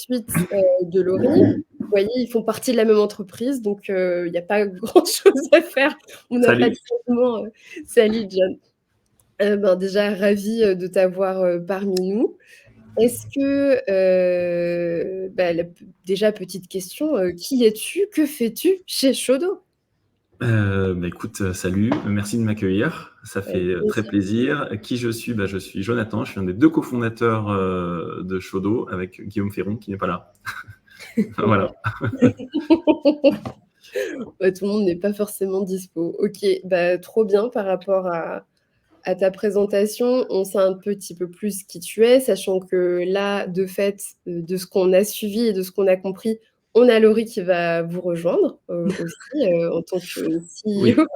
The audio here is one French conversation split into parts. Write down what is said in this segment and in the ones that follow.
suite de Laurie. Vous voyez, ils font partie de la même entreprise, donc il y a pas grand-chose à faire. On n'a pas de Salut. changement. Salut John. Déjà ravie de t'avoir parmi nous. Est-ce que, déjà petite question, qui es-tu? Que fais-tu chez Shodo? Écoute, salut, merci de m'accueillir. Ça Avec fait très plaisir. plaisir. Qui je suis? Je suis Jonathan, je suis un des deux cofondateurs de Shodo avec Guillaume Ferron qui n'est pas là. Voilà. Tout le monde n'est pas forcément dispo. OK, trop bien par rapport à ta présentation. On sait un petit peu plus qui tu es, sachant que là, de fait, de ce qu'on a suivi et de ce qu'on a compris, on a Laurie qui va vous rejoindre, aussi, en tant que Oui. CEO.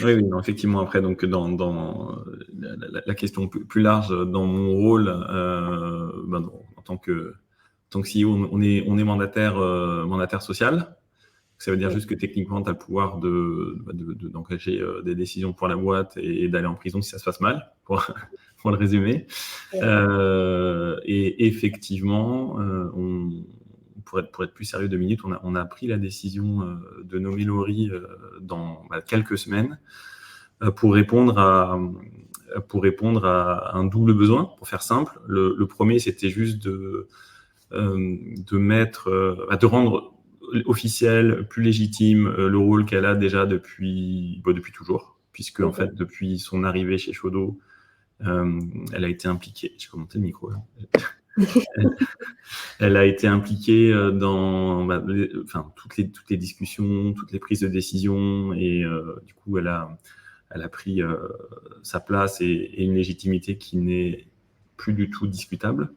Oui, non, effectivement. Après, donc, dans la question plus large, dans mon rôle, en tant que CEO, on est mandataire social. Ça veut dire Ouais. juste que techniquement, tu as le pouvoir d'engager des décisions pour la boîte et d'aller en prison si ça se passe mal, pour le résumer. Ouais. Et effectivement, pour être plus sérieux 2 minutes, on a pris la décision de nommer Laurie dans quelques semaines pour répondre à un double besoin, pour faire simple. Le premier, c'était juste de rendre officiel, plus légitime le rôle qu'elle a déjà depuis toujours, puisque en fait, depuis son arrivée chez Shodo, elle a été impliquée. J'ai commenté le micro là. Elle a été impliquée dans toutes les discussions, toutes les prises de décision, et du coup, elle a pris sa place et une légitimité qui n'est plus du tout discutable.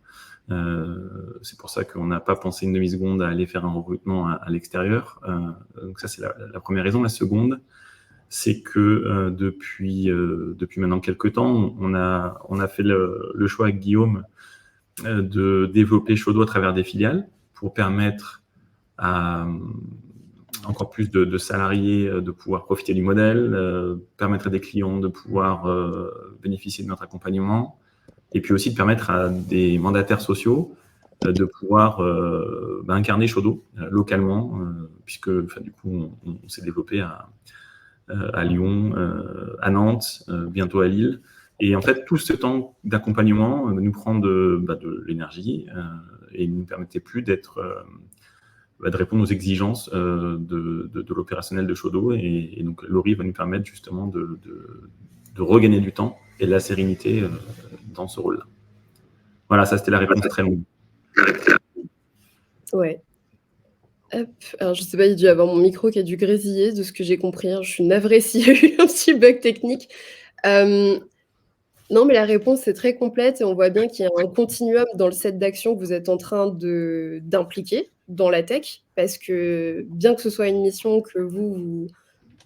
C'est pour ça qu'on n'a pas pensé une demi-seconde à aller faire un recrutement à l'extérieur. Donc ça, c'est la première raison. La seconde, c'est que depuis maintenant quelques temps, on a fait le choix avec Guillaume de développer Shodo à travers des filiales pour permettre à encore plus de salariés de pouvoir profiter du modèle, permettre à des clients de pouvoir bénéficier de notre accompagnement, et puis aussi de permettre à des mandataires sociaux de pouvoir incarner Shodo localement, puisque du coup, on s'est développé à Lyon, à Nantes, bientôt à Lille. Et en fait, tout ce temps d'accompagnement nous prend de l'énergie et ne nous permettait plus de répondre aux exigences de l'opérationnel de Shodo. Et donc, Laurie va nous permettre justement de regagner du temps et de la sérénité dans ce rôle-là. Voilà, ça c'était la réponse très longue. Ouais. Hop. Alors, je sais pas, il a dû y avoir mon micro qui a dû grésiller, de ce que j'ai compris, hein. Je suis navrée s'il y a eu un petit bug technique. Non, mais la réponse est très complète et on voit bien qu'il y a un continuum dans le set d'actions que vous êtes en train d'impliquer dans la tech, parce que bien que ce soit une mission que vous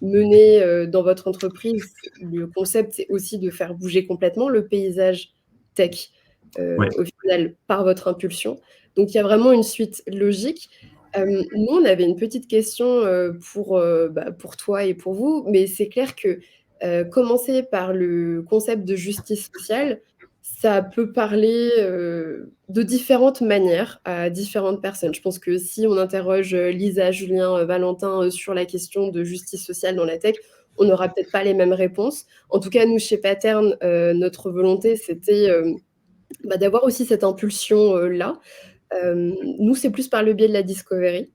menez dans votre entreprise, le concept, c'est aussi de faire bouger complètement le paysage tech, au final, par votre impulsion. Donc il y a vraiment une suite logique. Nous, on avait une petite question pour toi et pour vous, mais c'est clair que commencer par le concept de justice sociale, ça peut parler de différentes manières à différentes personnes. Je pense que si on interroge Lisa, Julien, Valentin sur la question de justice sociale dans la tech, on n'aura peut-être pas les mêmes réponses. En tout cas, nous, chez Pattern, notre volonté, c'était d'avoir aussi cette impulsion-là. Nous, c'est plus par le biais de la discovery.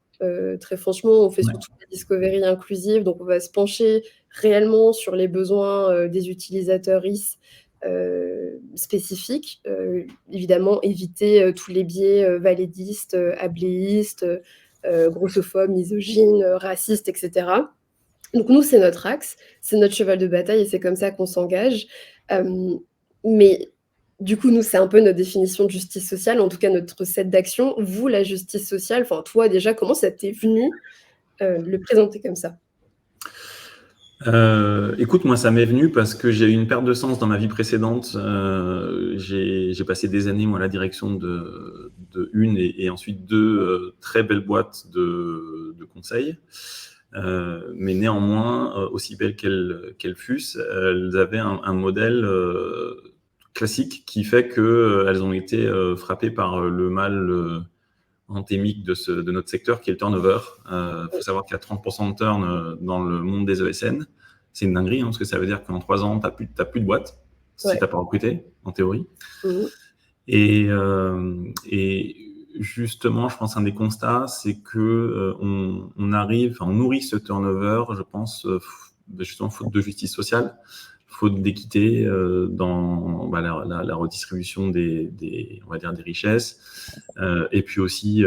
Très franchement, on fait surtout la discovery inclusive, donc on va se pencher réellement sur les besoins des utilisateurs RIS spécifiques. Évidemment, éviter tous les biais validistes, abléistes, grossophobes, misogynes, racistes, etc. Donc nous, c'est notre axe, c'est notre cheval de bataille et c'est comme ça qu'on s'engage. Mais du coup, nous, c'est un peu notre définition de justice sociale, en tout cas notre set d'action. Vous, la justice sociale, enfin toi déjà, comment ça t'est venu de le présenter comme ça? Écoute, moi, ça m'est venu parce que j'ai eu une perte de sens dans ma vie précédente. J'ai passé des années, moi, à la direction de une et ensuite deux très belles boîtes de conseil. Mais néanmoins, aussi belles qu'elles fussent, elles avaient un modèle classique qui fait qu'elles ont été frappées par le mal endémique de notre secteur, qui est le turnover. Faut savoir qu'il y a 30% de turn dans le monde des ESN. C'est une dinguerie, hein, parce que ça veut dire qu'en 3 ans, t'as plus de boîte, si t'as pas recruté, en théorie. Et justement, je pense un des constats, c'est que on nourrit ce turnover, je pense, justement, faute de justice sociale, faute d'équité dans la redistribution des on va dire des richesses, et puis aussi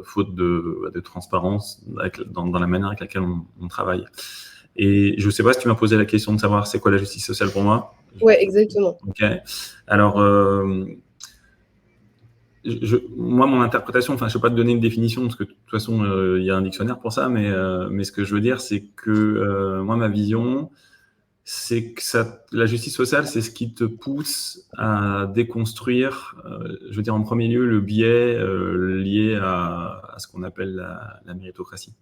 faute de transparence dans la manière avec laquelle on travaille. Et je ne sais pas si tu m'as posé la question de savoir c'est quoi la justice sociale pour moi. Ouais, exactement. Ok. Alors, moi, mon interprétation, je ne vais pas te donner une définition parce que de toute façon, il y a un dictionnaire pour ça, mais ce que je veux dire, c'est que moi, ma vision, c'est que la justice sociale, c'est ce qui te pousse à déconstruire, je veux dire en premier lieu, le biais lié à ce qu'on appelle la méritocratie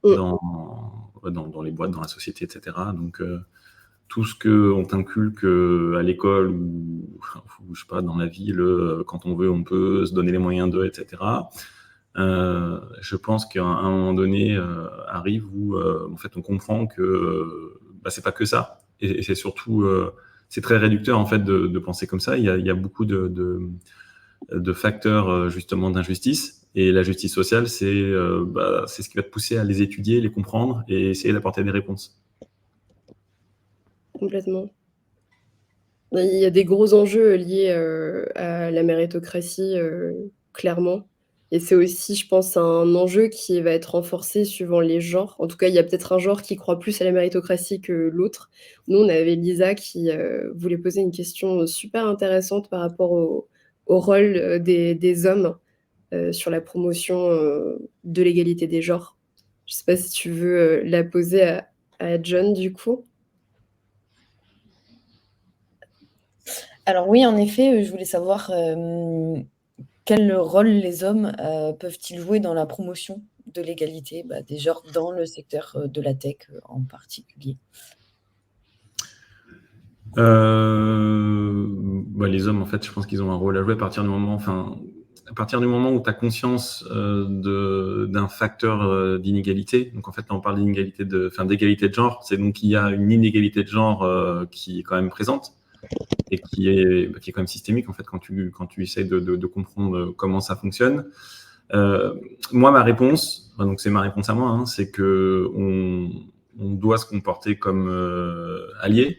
dans les boîtes, dans la société, etc. Donc, tout ce qu'on t'inculque à l'école ou je sais pas, dans la ville, quand on veut, on peut se donner les moyens d'eux, etc. Je pense qu'à un moment donné arrive où en fait on comprend que c'est pas que ça, et c'est surtout c'est très réducteur en fait de penser comme ça. Il y a beaucoup de facteurs justement d'injustice, et la justice sociale c'est ce qui va te pousser à les étudier, les comprendre et essayer d'apporter des réponses. Complètement. Il y a des gros enjeux liés à la méritocratie, clairement. Et c'est aussi, je pense, un enjeu qui va être renforcé suivant les genres. En tout cas, il y a peut-être un genre qui croit plus à la méritocratie que l'autre. Nous, on avait Lisa qui voulait poser une question super intéressante par rapport au rôle des hommes sur la promotion de l'égalité des genres. Je ne sais pas si tu veux la poser à John, du coup. Alors oui, en effet, je voulais savoir quel rôle les hommes peuvent-ils jouer dans la promotion de l'égalité des genres dans le secteur de la tech en particulier. Les hommes, en fait, je pense qu'ils ont un rôle à jouer à partir du moment où tu as conscience d'un facteur d'inégalité. Donc, en fait, là, on parle d'égalité de genre. C'est donc qu'il y a une inégalité de genre qui est quand même présente et qui est quand même systémique, en fait, quand tu essaies de comprendre comment ça fonctionne. Moi, ma réponse, donc c'est ma réponse à moi, hein, c'est que on doit se comporter comme alliés.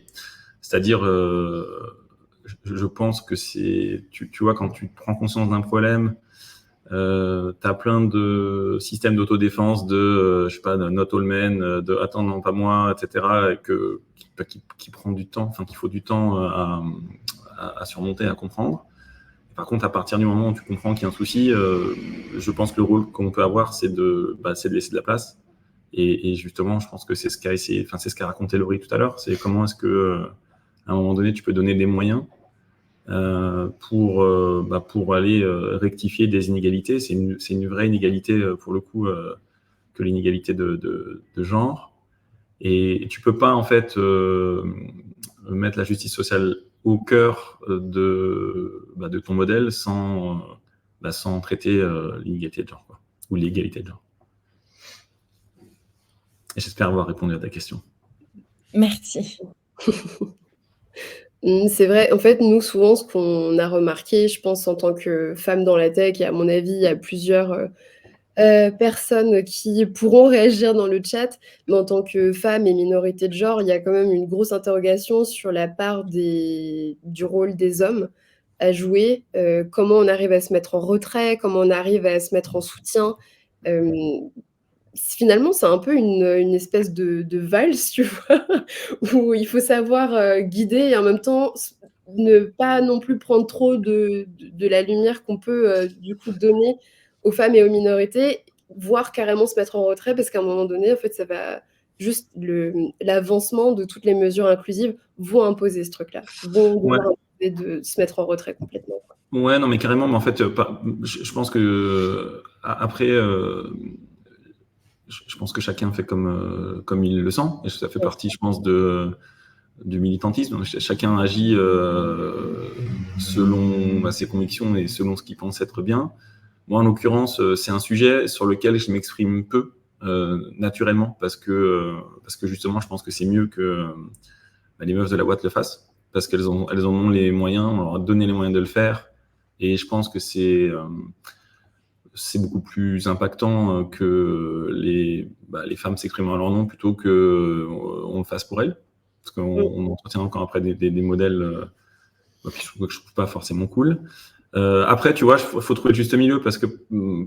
C'est-à-dire, je pense que tu vois, quand tu prends conscience d'un problème, tu as plein de systèmes d'autodéfense, je sais pas, de not all men, de attends, non, pas moi, etc., qui prend du temps, qu'il faut du temps à surmonter, à comprendre. Par contre, à partir du moment où tu comprends qu'il y a un souci, je pense que le rôle qu'on peut avoir, c'est de laisser de la place. Et justement, je pense que c'est ce qu'a raconté Laurie tout à l'heure. C'est comment est-ce que, à un moment donné, tu peux donner des moyens pour aller rectifier des inégalités. C'est une vraie inégalité, pour le coup, que l'inégalité de genre. Et tu peux pas, en fait, mettre la justice sociale au cœur de ton modèle sans traiter l'inégalité de genre, quoi, ou l'égalité de genre. Et j'espère avoir répondu à ta question. Merci. C'est vrai. En fait, nous, souvent, ce qu'on a remarqué, je pense, en tant que femme dans la tech, et à mon avis, il y a plusieurs personnes qui pourront réagir dans le chat, mais en tant que femme et minorité de genre, il y a quand même une grosse interrogation sur la part du rôle des hommes à jouer, comment on arrive à se mettre en retrait, comment on arrive à se mettre en soutien. Finalement, c'est un peu une espèce de valse, tu vois, où il faut savoir guider et en même temps ne pas non plus prendre trop de la lumière qu'on peut du coup donner aux femmes et aux minorités, voire carrément se mettre en retrait, parce qu'à un moment donné, en fait, ça va juste l'avancement de toutes les mesures inclusives vont imposer ce truc-là, vont imposer de se mettre en retrait complètement. Ouais, non, mais carrément, mais en fait, je pense que après, je pense que chacun fait comme il le sent, et ça fait partie, je pense, du militantisme. Chacun agit selon ses convictions et selon ce qu'il pense être bien. Moi, en l'occurrence, c'est un sujet sur lequel je m'exprime peu, naturellement, parce que justement, je pense que c'est mieux que les meufs de la boîte le fassent, parce qu'elles en ont les moyens, on leur a donné les moyens de le faire, et je pense que c'est beaucoup plus impactant que les femmes s'expriment en leur nom plutôt que on le fasse pour elles, parce qu'on entretient encore après des modèles que je trouve pas forcément cool. Après, tu vois, faut trouver le juste milieu, parce que,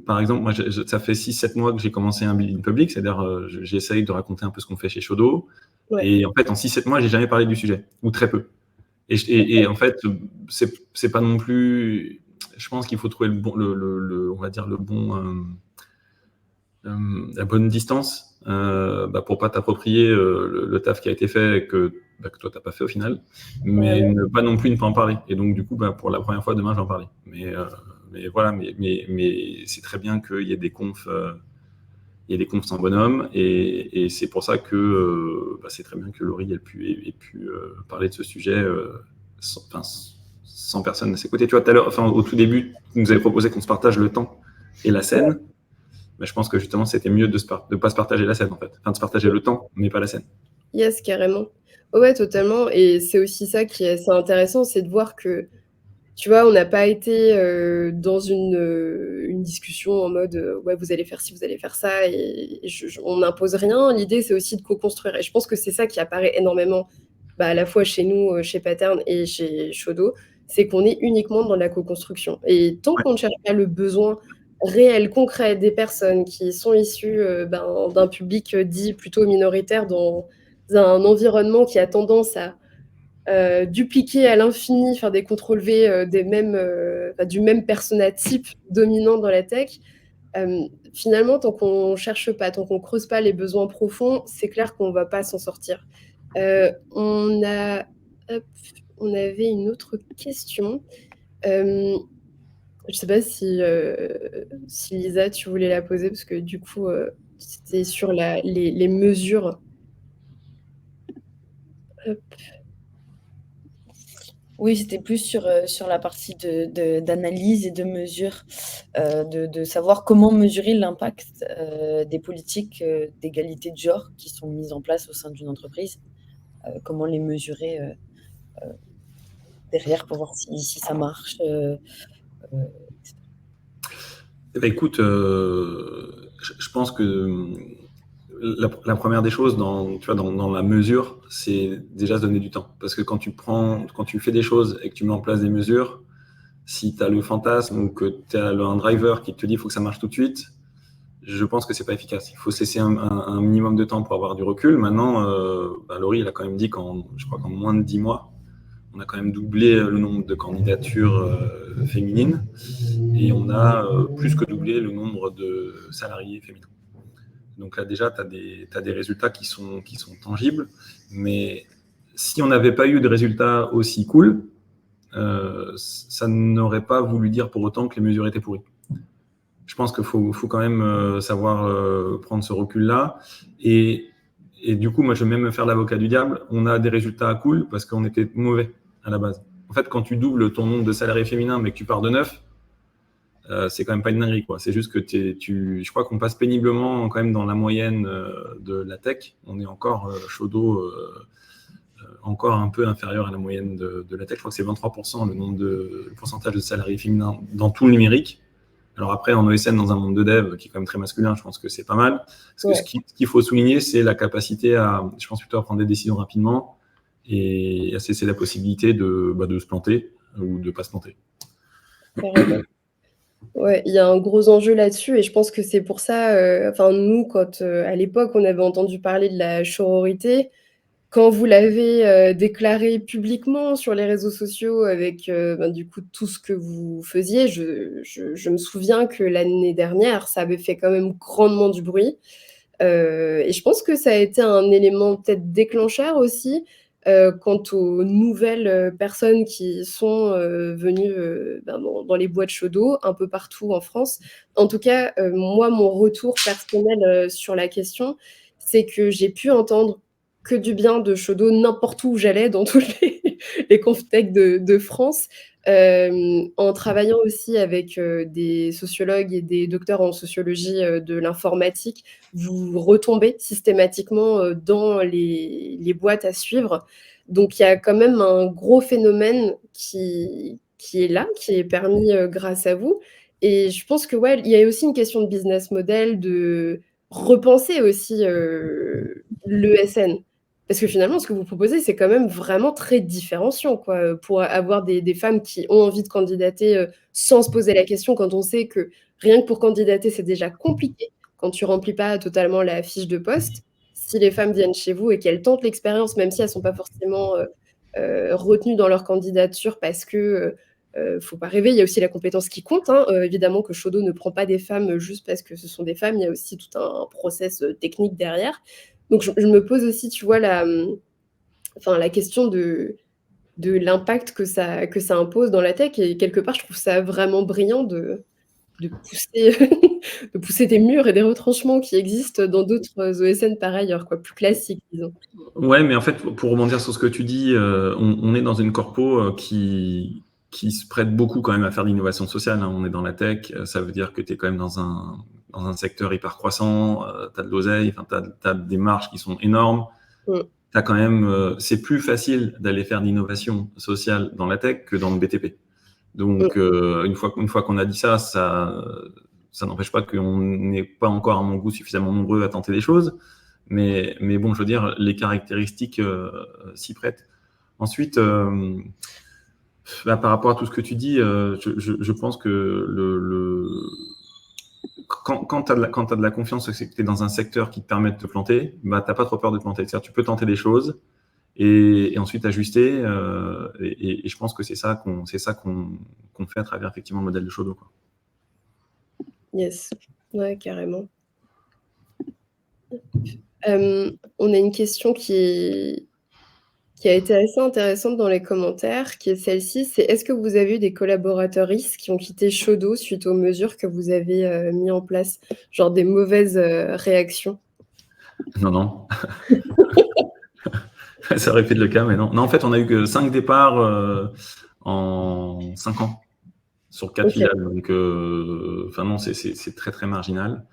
par exemple, moi, ça fait 6-7 mois que j'ai commencé un building public, c'est-à-dire j'essaye de raconter un peu ce qu'on fait chez Shodo. Ouais. Et en fait, en 6-7 mois, j'ai jamais parlé du sujet, ou très peu. Et en fait, c'est pas non plus. Je pense qu'il faut trouver on va dire la bonne distance pour pas t'approprier le taf qui a été fait et que toi t'as pas fait au final, mais pas non plus ne pas en parler. Et donc du coup, pour la première fois demain, je vais en parler. Mais voilà, mais c'est très bien qu'il y ait des confs. Il y a des confs sans bonhomme, et c'est pour ça que c'est très bien que Laurie ait pu parler de ce sujet sans personne à ses côtés. Tu vois, tout à l'heure, au tout début, tu nous avais proposé qu'on se partage le temps et la scène. Mais je pense que justement, c'était mieux de ne pas se partager la scène, en fait. Enfin, de se partager le temps, mais pas la scène. Yes, carrément. Ouais, totalement. Et c'est aussi ça qui est assez intéressant, c'est de voir que, tu vois, on n'a pas été dans une discussion en mode ouais, vous allez faire ci, vous allez faire ça, et on n'impose rien. L'idée, c'est aussi de co-construire. Et je pense que c'est ça qui apparaît énormément, à la fois chez nous, chez Pattern et chez Shodo, c'est qu'on est uniquement dans la co-construction. Et tant qu'on ne cherche pas le besoin réel, concret des personnes qui sont issues d'un public dit plutôt minoritaire dans un environnement qui a tendance à dupliquer à l'infini, faire des contrôles V du même persona type dominant dans la tech. Finalement, tant qu'on cherche pas, tant qu'on creuse pas les besoins profonds, c'est clair qu'on va pas s'en sortir. On avait une autre question. Je sais pas si Lisa, tu voulais la poser, parce que du coup, c'était sur les mesures. Hop. Oui, c'était plus sur la partie d'analyse et de mesure, de savoir comment mesurer l'impact des politiques d'égalité de genre qui sont mises en place au sein d'une entreprise, comment les mesurer derrière pour voir si ça marche. Écoute, je pense que la première des choses dans la mesure, c'est déjà se donner du temps. Parce que quand tu fais des choses et que tu mets en place des mesures, si tu as le fantasme ou que tu as un driver qui te dit qu'il faut que ça marche tout de suite, je pense que c'est pas efficace. Il faut se laisser un minimum de temps pour avoir du recul. Maintenant, Laurie, il a quand même dit je crois qu'en moins de 10 mois, on a quand même doublé le nombre de candidatures féminines, et on a plus que doublé le nombre de salariés féminins. Donc là, déjà, tu as des résultats qui sont tangibles. Mais si on n'avait pas eu de résultats aussi cool, ça n'aurait pas voulu dire pour autant que les mesures étaient pourries. Je pense qu'il faut quand même savoir prendre ce recul-là. Et du coup, moi, je vais même me faire l'avocat du diable. On a des résultats cool parce qu'on était mauvais à la base. En fait, quand tu doubles ton nombre de salariés féminins, mais que tu pars de 9, c'est quand même pas une dinguerie, quoi. C'est juste que je crois qu'on passe péniblement quand même dans la moyenne de la tech. On est encore Shodo, encore un peu inférieur à la moyenne de la tech. Je crois que c'est 23% le pourcentage de salariés féminins dans tout le numérique. Alors après, en ESN, dans un monde de dev qui est quand même très masculin, je pense que c'est pas mal. Parce que ce qu'il faut souligner, c'est la capacité je pense plutôt à prendre des décisions rapidement et à cesser la possibilité de se planter ou de ne pas se planter. Ouais, il y a un gros enjeu là-dessus, et je pense que c'est pour ça, nous, quand à l'époque, on avait entendu parler de la sororité, quand vous l'avez déclaré publiquement sur les réseaux sociaux avec du coup tout ce que vous faisiez, je me souviens que l'année dernière, ça avait fait quand même grandement du bruit. Et je pense que ça a été un élément peut-être déclencheur aussi quant aux nouvelles personnes qui sont venues dans les boîtes Shodo un peu partout en France. En tout cas, moi, mon retour personnel sur la question, c'est que j'ai pu entendre que du bien de Shodo n'importe où j'allais, dans tous les conf tech de France. En travaillant aussi avec des sociologues et des docteurs en sociologie de l'informatique, vous retombez systématiquement dans les boîtes à suivre. Donc il y a quand même un gros phénomène qui est là, qui est permis grâce à vous. Et je pense que ouais, il y a aussi une question de business model, de repenser aussi l'ESN. Parce que finalement, ce que vous proposez, c'est quand même vraiment très différenciant, quoi, pour avoir des femmes qui ont envie de candidater sans se poser la question, quand on sait que rien que pour candidater, c'est déjà compliqué quand tu remplis pas totalement la fiche de poste. Si les femmes viennent chez vous et qu'elles tentent l'expérience, même si elles sont pas forcément retenues dans leur candidature parce que faut pas rêver, il y a aussi la compétence qui compte, hein. Évidemment que Shodo ne prend pas des femmes juste parce que ce sont des femmes, il y a aussi tout un process technique derrière. Donc je me pose aussi, tu vois, la question de l'impact que ça impose dans la tech, et quelque part, je trouve ça vraiment brillant de pousser, de pousser des murs et des retranchements qui existent dans d'autres ESN par ailleurs, quoi, plus classiques, disons. Ouais, mais en fait, pour rebondir sur ce que tu dis, on est dans une corpo qui se prête beaucoup quand même à faire de l'innovation sociale, hein. On est dans la tech, ça veut dire que tu es quand même dans un secteur hyper croissant, tu as de l'oseille, tu as des marges qui sont énormes. T'as quand même, c'est plus facile d'aller faire de l'innovation sociale dans la tech que dans le BTP. Donc, une fois qu'on a dit ça n'empêche pas qu'on n'est pas encore, à mon goût, suffisamment nombreux à tenter des choses. Mais bon, je veux dire, les caractéristiques s'y prêtent. Ensuite, par rapport à tout ce que tu dis, je pense que quand tu as de la confiance, c'est que tu es dans un secteur qui te permet de te planter, bah, tu n'as pas trop peur de te planter. C'est-à-dire, tu peux tenter des choses et ensuite ajuster. Et je pense que c'est ça qu'on fait à travers effectivement le modèle de Shodo, quoi. Yes, ouais, carrément. On a une question qui a été assez intéressante dans les commentaires, qui est celle-ci, c'est: est-ce que vous avez eu des collaboratrices qui ont quitté Shodo suite aux mesures que vous avez mis en place, genre des mauvaises réactions? Non. Ça aurait pu être le cas, mais non. Non, en fait, on a eu que 5 départs en 5 ans sur 4 filiales. Donc, non, c'est très, très marginal.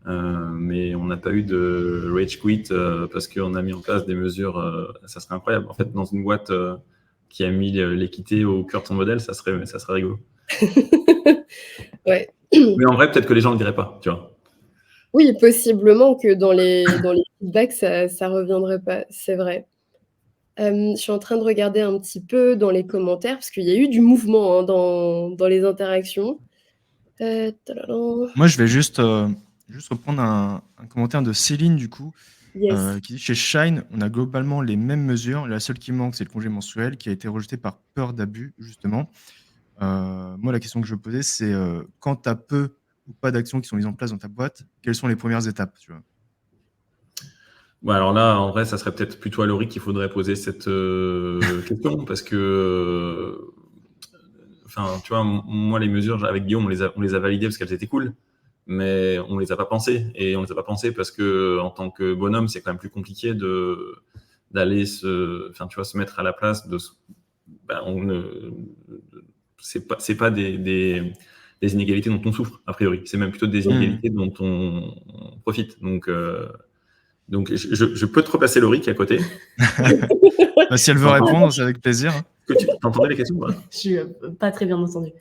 Mais on n'a pas eu de rage quit parce qu'on a mis en place des mesures. Ça serait incroyable. En fait, dans une boîte qui a mis l'équité au cœur de son modèle, ça serait rigolo. Ouais. Mais en vrai, peut-être que les gens ne le diraient pas, tu vois. Oui, possiblement que dans les feedbacks, ça reviendrait pas, c'est vrai. Je suis en train de regarder un petit peu dans les commentaires, parce qu'il y a eu du mouvement, hein, dans les interactions. Moi, je vais juste reprendre un commentaire de Céline, du coup, Yes. qui dit: chez Shine, on a globalement les mêmes mesures. La seule qui manque, c'est le congé mensuel, qui a été rejeté par peur d'abus, justement. Moi, la question que je veux poser, c'est quand tu as peu ou pas d'actions qui sont mises en place dans ta boîte, quelles sont les premières étapes, tu vois? Bon, alors là, en vrai, ça serait peut-être plutôt à Laurie qu'il faudrait poser cette question, parce que, tu vois, moi, les mesures avec Guillaume, on les a validées parce qu'elles étaient cool, mais on les a pas pensées. Et on les a pas pensées parce que, en tant que bonhomme, c'est quand même plus compliqué d'aller se mettre à la place de. C'est pas des inégalités dont on souffre, a priori. C'est même plutôt des inégalités dont on profite. Donc, je peux te repasser Laurie qui est à côté. Si elle veut répondre, c'est avec plaisir. Tu entendais les questions? Je suis pas très bien entendu.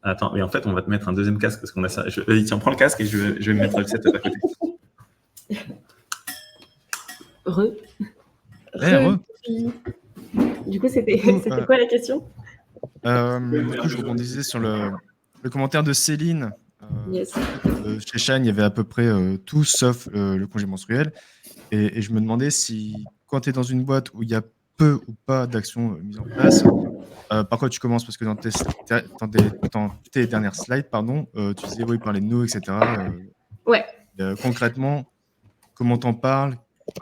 Attends, mais en fait, on va te mettre un deuxième casque parce qu'on a ça. Vas-y, tiens, prends le casque et je vais me mettre le setup à côté. Du coup, c'était quoi la question? Du coup, je rebondissais sur le commentaire de Céline. Yes. Chez Shine, il y avait à peu près tout sauf le congé menstruel. Et je me demandais si, quand tu es dans une boîte où il y a peu ou pas d'actions mises en place, par quoi tu commences? Parce que dans tes dernières slides, tu disais oui, parler de nous, etc. Ouais. Concrètement, comment t'en parles?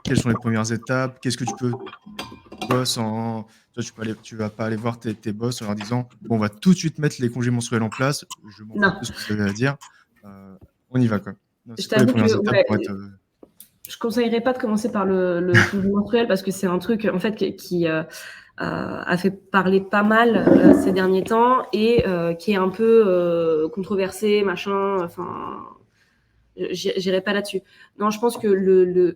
Quelles sont les premières étapes? Qu'est-ce que tu peux boss tu vas pas aller voir tes boss en leur disant bon, on va tout de suite mettre les congés menstruels en place. Je m'en fous de ce que ça veut dire. On y va, quoi. Je t'avoue que je conseillerais pas de commencer par le congé menstruel parce que c'est un truc en fait qui a fait parler pas mal ces derniers temps et qui est un peu controversé, machin. Enfin, j'irai pas là-dessus. Non, je pense que le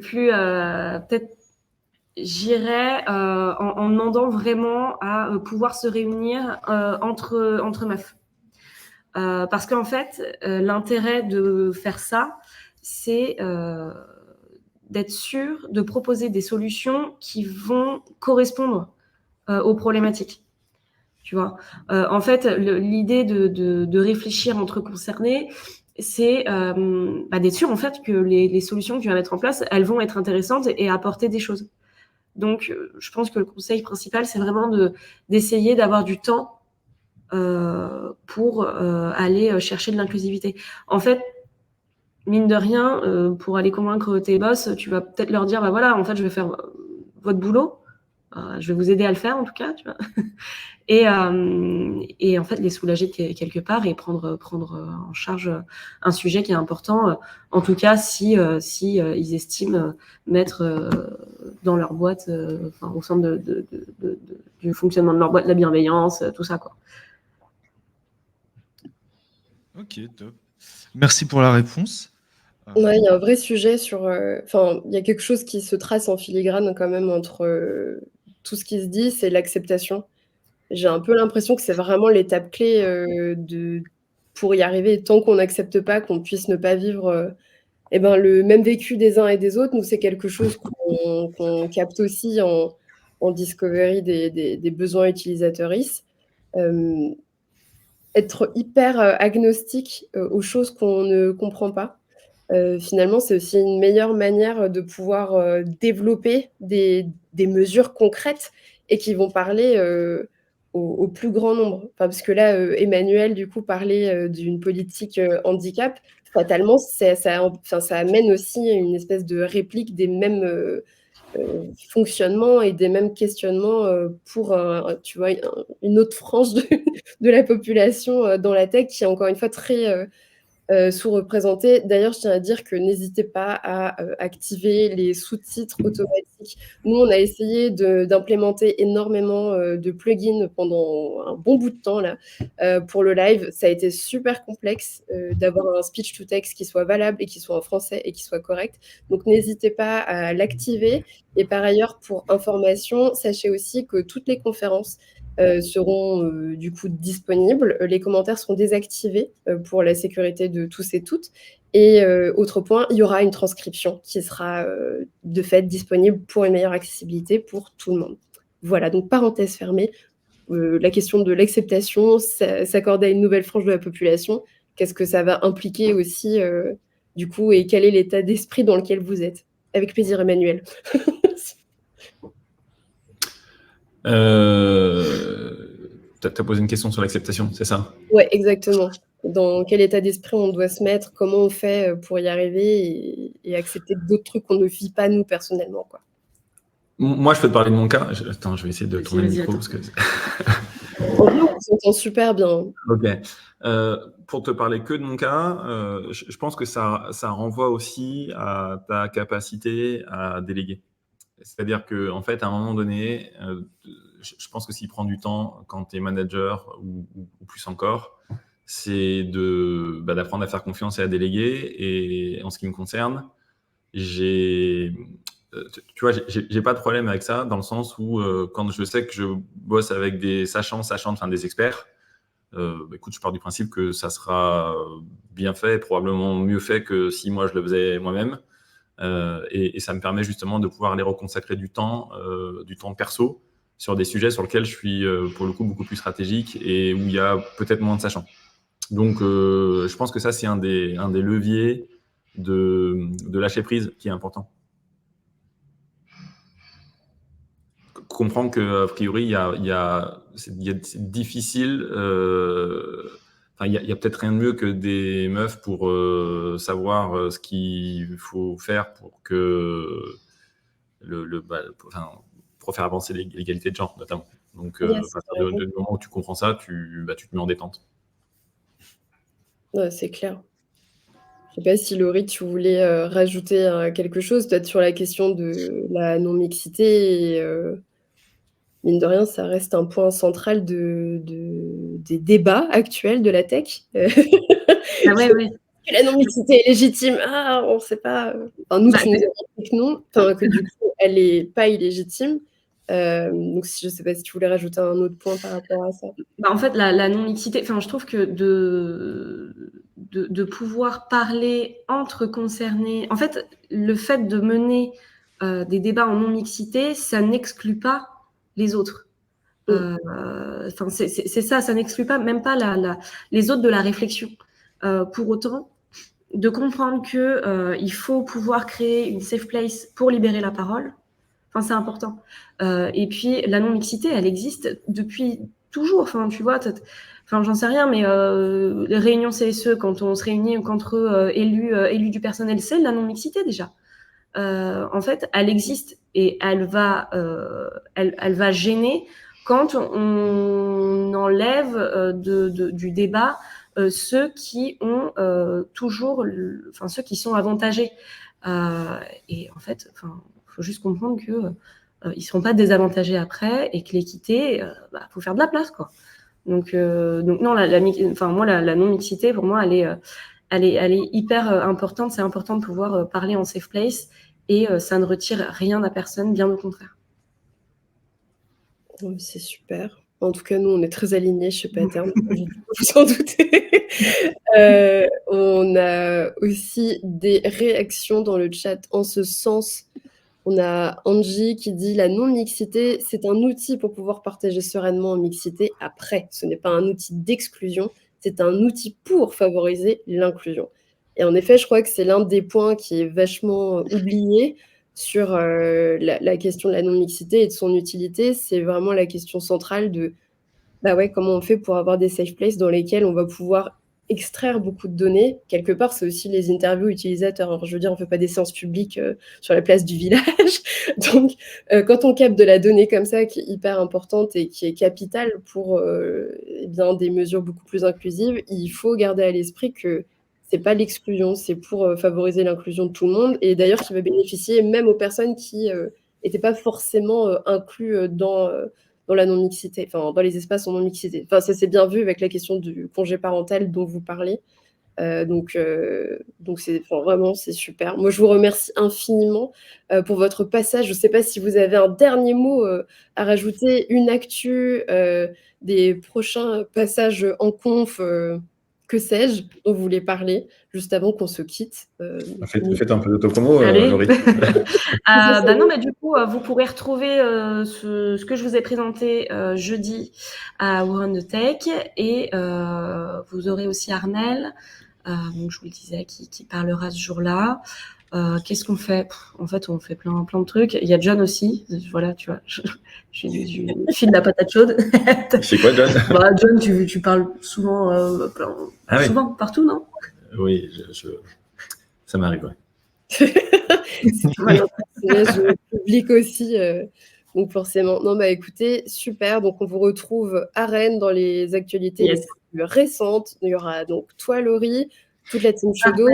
plus peut-être j'irais en demandant vraiment à pouvoir se réunir entre meufs. Parce qu'en fait, l'intérêt de faire ça, c'est d'être sûr de proposer des solutions qui vont correspondre aux problématiques. Tu vois, en fait, l'idée de réfléchir entre concernés, c'est d'être sûr en fait que les solutions que tu vas mettre en place, elles vont être intéressantes et apporter des choses. Donc, je pense que le conseil principal, c'est vraiment d'essayer d'avoir du temps pour aller chercher de l'inclusivité. En fait, mine de rien, pour aller convaincre tes boss, tu vas peut-être leur dire, bah voilà, en fait, je vais faire votre boulot, je vais vous aider à le faire en tout cas, tu vois. Et en fait, les soulager quelque part et prendre en charge un sujet qui est important, en tout cas si ils estiment mettre dans leur boîte, au centre du fonctionnement de leur boîte, la bienveillance, tout ça, quoi. Ok, top. Merci pour la réponse. Ouais, il y a un vrai sujet sur... il y a quelque chose qui se trace en filigrane quand même entre tout ce qui se dit, c'est l'acceptation. J'ai un peu l'impression que c'est vraiment l'étape clé pour y arriver. Tant qu'on n'accepte pas qu'on puisse ne pas vivre le même vécu des uns et des autres, nous, c'est quelque chose qu'on capte aussi en discovery des besoins utilisateuristes. Être hyper agnostique aux choses qu'on ne comprend pas. Finalement, c'est aussi une meilleure manière de pouvoir développer des mesures concrètes et qui vont parler au plus grand nombre. Enfin, parce que là, Emmanuel, du coup, parlait d'une politique handicap. Fatalement, ça amène aussi une espèce de réplique des mêmes fonctionnements et des mêmes questionnements pour tu vois, une autre frange de la population dans la tech qui est encore une fois très sous-représentée. D'ailleurs, je tiens à dire que n'hésitez pas à activer les sous-titres automatiques. Nous, on a essayé d'implémenter énormément de plugins pendant un bon bout de temps là, pour le live. Ça a été super complexe d'avoir un speech-to-text qui soit valable et qui soit en français et qui soit correct. Donc, n'hésitez pas à l'activer. Et par ailleurs, pour information, sachez aussi que toutes les conférences seront du coup disponibles. Les commentaires seront désactivés pour la sécurité de tous et toutes. Et autre point, il y aura une transcription qui sera de fait disponible pour une meilleure accessibilité pour tout le monde. Voilà, donc parenthèse fermée. La question de l'acceptation, s'accorder à une nouvelle frange de la population, qu'est-ce que ça va impliquer aussi du coup, et quel est l'état d'esprit dans lequel vous êtes? Avec plaisir, Emmanuel. Tu as posé une question sur l'acceptation, c'est ça? Ouais, exactement. Dans quel état d'esprit on doit se mettre, comment on fait pour y arriver et accepter d'autres trucs qu'on ne vit pas nous personnellement, quoi. Moi, je peux te parler de mon cas. Attends, je vais essayer de Vas-y, tourner le vas-y, micro. attends. Parce que... En vrai, on s'entend super bien. Ok. Pour te parler que de mon cas, je pense que ça renvoie aussi à ta capacité à déléguer. C'est-à-dire que, en fait, à un moment donné, je pense que s'il prend du temps quand tu es manager ou plus encore, c'est d'apprendre à faire confiance et à déléguer. Et en ce qui me concerne, tu vois, j'ai pas de problème avec ça dans le sens où quand je sais que je bosse avec des sachantes, enfin des experts, écoute, je pars du principe que ça sera bien fait, probablement mieux fait que si moi je le faisais moi-même. Et ça me permet justement de pouvoir aller reconsacrer du temps perso sur des sujets sur lesquels je suis pour le coup beaucoup plus stratégique et où il y a peut-être moins de sachants. Donc, je pense que ça, c'est un des leviers de lâcher prise qui est important. Comprendre qu'a priori, c'est difficile. Il y a peut-être rien de mieux que des meufs pour savoir ce qu'il faut faire pour que pour faire avancer l'égalité de genre, notamment. Donc, Yes, à partir du moment où tu comprends ça, tu te mets en détente. ouais, c'est clair. Je sais pas si Laurie, tu voulais rajouter quelque chose, peut-être sur la question de la non-mixité et mine de rien, ça reste un point central des débats actuels de la tech. Ah ouais, ouais. La non-mixité est légitime. Ah, on ne sait pas. Enfin, nous, Bah, tu nous as dit que non, enfin, que du coup, elle n'est pas illégitime. Donc, je ne sais pas si tu voulais rajouter un autre point par rapport à ça. Bah, en fait, la non-mixité, enfin, je trouve que de pouvoir parler entre concernés, en fait, le fait de mener des débats en non-mixité, ça n'exclut pas les autres. Enfin, c'est ça, ça n'exclut pas même pas les autres de la réflexion. Pour autant, de comprendre que il faut pouvoir créer une safe place pour libérer la parole. Enfin, c'est important. Et puis, la non-mixité, elle existe depuis toujours. Enfin, tu vois, enfin, j'en sais rien, mais les réunions CSE, quand on se réunit entre élus du personnel, c'est la non-mixité déjà. En fait, elle existe et elle va gêner quand on enlève du débat ceux qui ont toujours, enfin ceux qui sont avantagés. Et en fait, enfin, faut juste comprendre que ils seront pas désavantagés après et que l'équité, faut faire de la place, quoi. Donc non, enfin moi la non-mixité pour moi elle est hyper importante. C'est important de pouvoir parler en safe place et ça ne retire rien à personne, bien au contraire. Oui, c'est super. En tout cas, nous, on est très alignés chez Pattern, vous en doutez. On a aussi des réactions dans le chat en ce sens. On a Angie qui dit « La non-mixité, c'est un outil pour pouvoir partager sereinement en mixité. Après, ce n'est pas un outil d'exclusion, c'est un outil pour favoriser l'inclusion. » Et en effet, je crois que c'est l'un des points qui est vachement oublié sur la question de la non-mixité et de son utilité. C'est vraiment la question centrale de comment on fait pour avoir des safe places dans lesquels on va pouvoir extraire beaucoup de données. Quelque part, c'est aussi les interviews utilisateurs. Alors, je veux dire, on ne fait pas des séances publiques sur la place du village. Donc, quand on capte de la donnée comme ça, qui est hyper importante et qui est capitale pour des mesures beaucoup plus inclusives, il faut garder à l'esprit que ce n'est pas l'exclusion, c'est pour favoriser l'inclusion de tout le monde, et d'ailleurs qui va bénéficier même aux personnes qui n'étaient pas forcément inclus dans la non-mixité, enfin, dans les espaces en non-mixité. Enfin, ça s'est bien vu avec la question du congé parental dont vous parlez. Donc vraiment, c'est super. Moi, je vous remercie infiniment pour votre passage. Je ne sais pas si vous avez un dernier mot à rajouter, une actu, des prochains passages en conf, que sais-je, dont vous voulez parler, juste avant qu'on se quitte. Faites un peu d'autopromo, Allez. Laurie. Non, mais du coup, vous pourrez retrouver ce que je vous ai présenté jeudi à War the Tech, et vous aurez aussi Armel, donc je vous le disais, qui parlera ce jour-là. Qu'est-ce qu'on fait ? En fait, on fait plein de trucs. Il y a John aussi. Voilà, tu vois, je file la patate chaude. C'est quoi, John ? John, tu parles souvent, souvent, partout, non ? Oui, ça m'arrive, ouais. Je publie aussi, donc forcément. Non, écoutez, super. Donc, on vous retrouve à Rennes dans les actualités les plus récentes. Il y aura donc toi, Laurie, toute la team Shodo,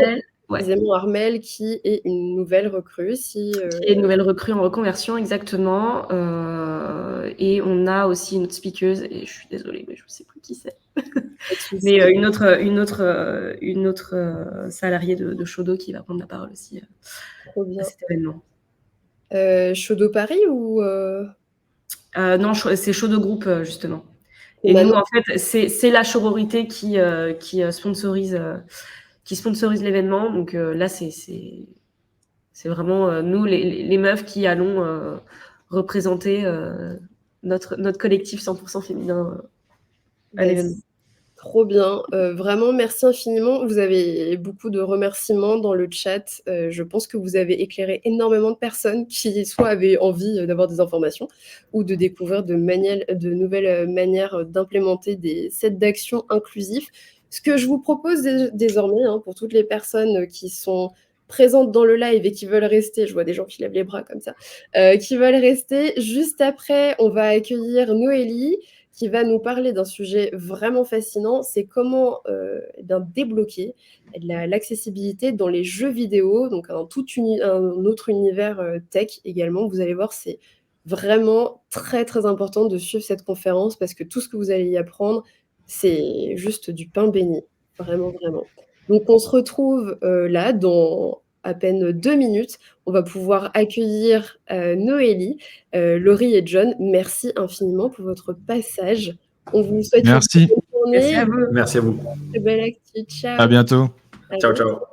précisément Armel, qui est une nouvelle recrue. Qui est une nouvelle recrue en reconversion, exactement. Et on a aussi une autre speakeuse, et je suis désolée, mais je ne sais plus qui c'est. Mais une autre salariée de Shodo qui va prendre la parole aussi à cet événement. Shodo Paris ou Non, c'est Shodo Group, justement. Et nous, en fait, c'est la sororité qui sponsorise l'événement. Donc là, c'est vraiment nous, les meufs, qui allons représenter notre collectif 100% féminin à l'événement. Trop bien. Vraiment, merci infiniment. Vous avez beaucoup de remerciements dans le chat. Je pense que vous avez éclairé énormément de personnes qui soit avaient envie d'avoir des informations ou de découvrir de nouvelles manières d'implémenter des sets d'actions inclusifs. Ce que je vous propose désormais, pour toutes les personnes qui sont présentes dans le live et qui veulent rester, je vois des gens qui lèvent les bras comme ça, qui veulent rester, juste après, on va accueillir Noélie, qui va nous parler d'un sujet vraiment fascinant, c'est comment débloquer l'accessibilité dans les jeux vidéo, donc un autre univers tech également. Vous allez voir, c'est vraiment très, très important de suivre cette conférence parce que tout ce que vous allez y apprendre, c'est juste du pain béni. Vraiment, vraiment. Donc on se retrouve, là dans à peine 2 minutes. On va pouvoir accueillir, Noélie, Laurie et John. Merci infiniment pour votre passage. On vous souhaite une Merci. bonne journée, Merci à vous. Merci à vous. très belle actu. Ciao. À bientôt. À Ciao, bientôt. ciao.